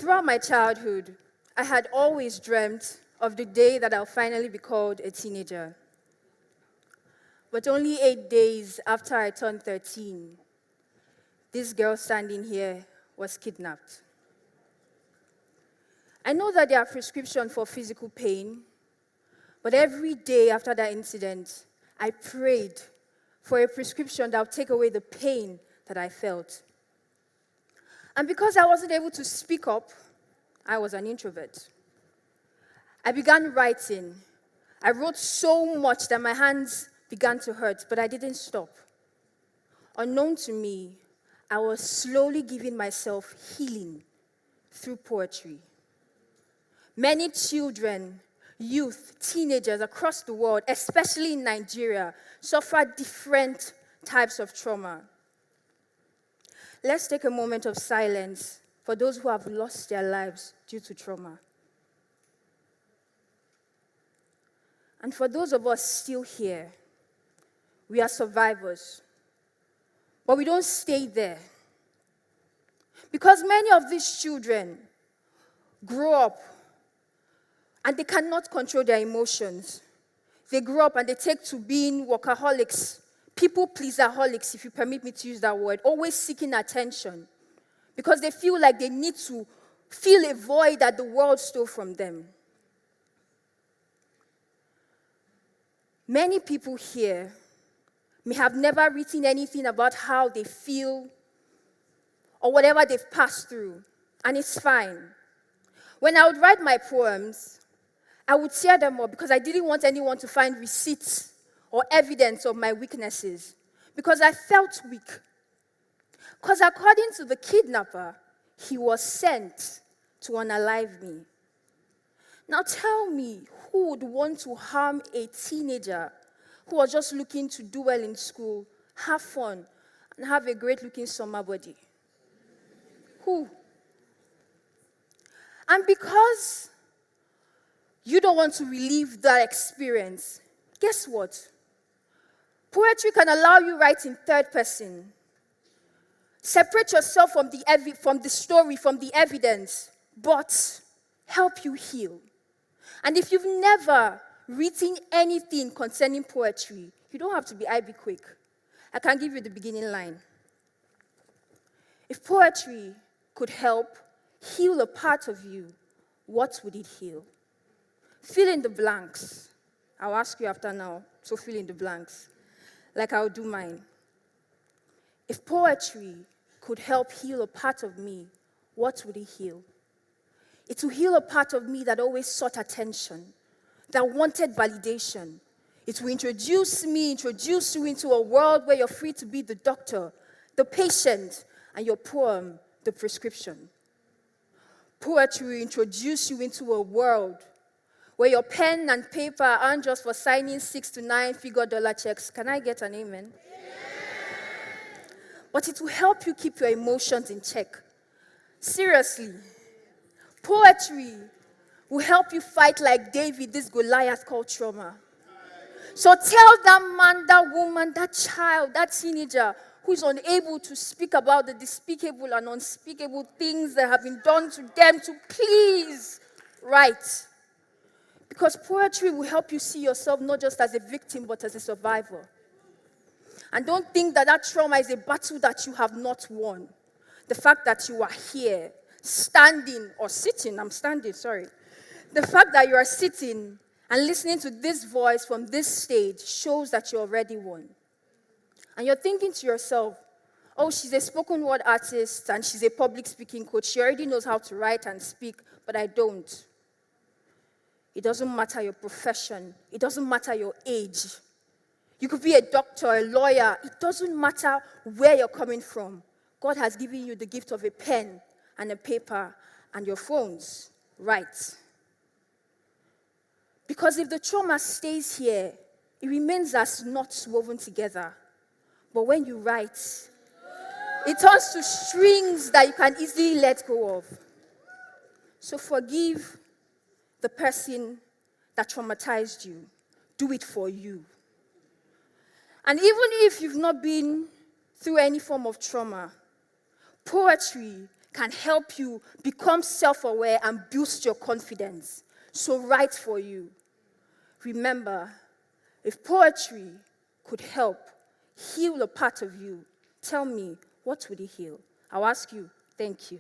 Throughout my childhood, I had always dreamt of the day that I'll finally be called a teenager. But only 8 days after I turned 13, this girl standing here was kidnapped. I know that there are prescriptions for physical pain, but every day after that incident, I prayed for a prescription that would take away the pain that I felt. And because I wasn't able to speak up, I was an introvert. I began writing. I wrote so much that my hands began to hurt, but I didn't stop. Unknown to me, I was slowly giving myself healing through poetry. Many children, youth, teenagers across the world, especially in Nigeria, suffer different types of trauma. Let's take a moment of silence for those who have lost their lives due to trauma. And for those of us still here, we are survivors. But we don't stay there. Because many of these children grow up and they cannot control their emotions. They grow up and they take to being workaholics, people-pleaserholics, if you permit me to use that word, always seeking attention. Because they feel like they need to fill a void that the world stole from them. Many people here may have never written anything about how they feel or whatever they've passed through, and it's fine. When I would write my poems, I would tear them up because I didn't want anyone to find receipts or evidence of my weaknesses, because I felt weak. Because according to the kidnapper, he was sent to unalive me. Now tell me, who would want to harm a teenager who was just looking to do well in school, have fun, and have a great-looking summer body? Who? And because you don't want to relive that experience, guess what? Poetry can allow you write in third person. Separate yourself from the story, from the evidence, but help you heal. And if you've never written anything concerning poetry, you don't have to be IB quick. I can give you the beginning line. If poetry could help heal a part of you, what would it heal? Fill in the blanks. I'll ask you after now, so fill in the blanks, like I'll do mine. If poetry could help heal a part of me, what would it heal? It will heal a part of me that always sought attention, that wanted validation. It will introduce you into a world where you're free to be the doctor, the patient, and your poem, the prescription. Poetry will introduce you into a world where your pen and paper aren't just for signing 6 to 9 figure dollar checks. Can I get an amen? Yeah. But it will help you keep your emotions in check. Seriously. Poetry will help you fight like David, this Goliath called trauma. So tell that man, that woman, that child, that teenager who is unable to speak about the despicable and unspeakable things that have been done to them to please write. Because poetry will help you see yourself not just as a victim, but as a survivor. And don't think that that trauma is a battle that you have not won. The fact that you are here, standing or sitting, I'm standing, sorry. The fact that you are sitting and listening to this voice from this stage shows that you already won. And you're thinking to yourself, oh, she's a spoken word artist and she's a public speaking coach. She already knows how to write and speak, but I don't. It doesn't matter your profession. It doesn't matter your age. You could be a doctor, a lawyer. It doesn't matter where you're coming from. God has given you the gift of a pen and a paper and your phones. Write. Because if the trauma stays here, it remains as knots woven together. But when you write, it turns to strings that you can easily let go of. So forgive the person that traumatized you. Do it for you. And even if you've not been through any form of trauma, poetry can help you become self-aware and boost your confidence. So write for you. Remember, if poetry could help heal a part of you, tell me, what would it heal? I'll ask you. Thank you.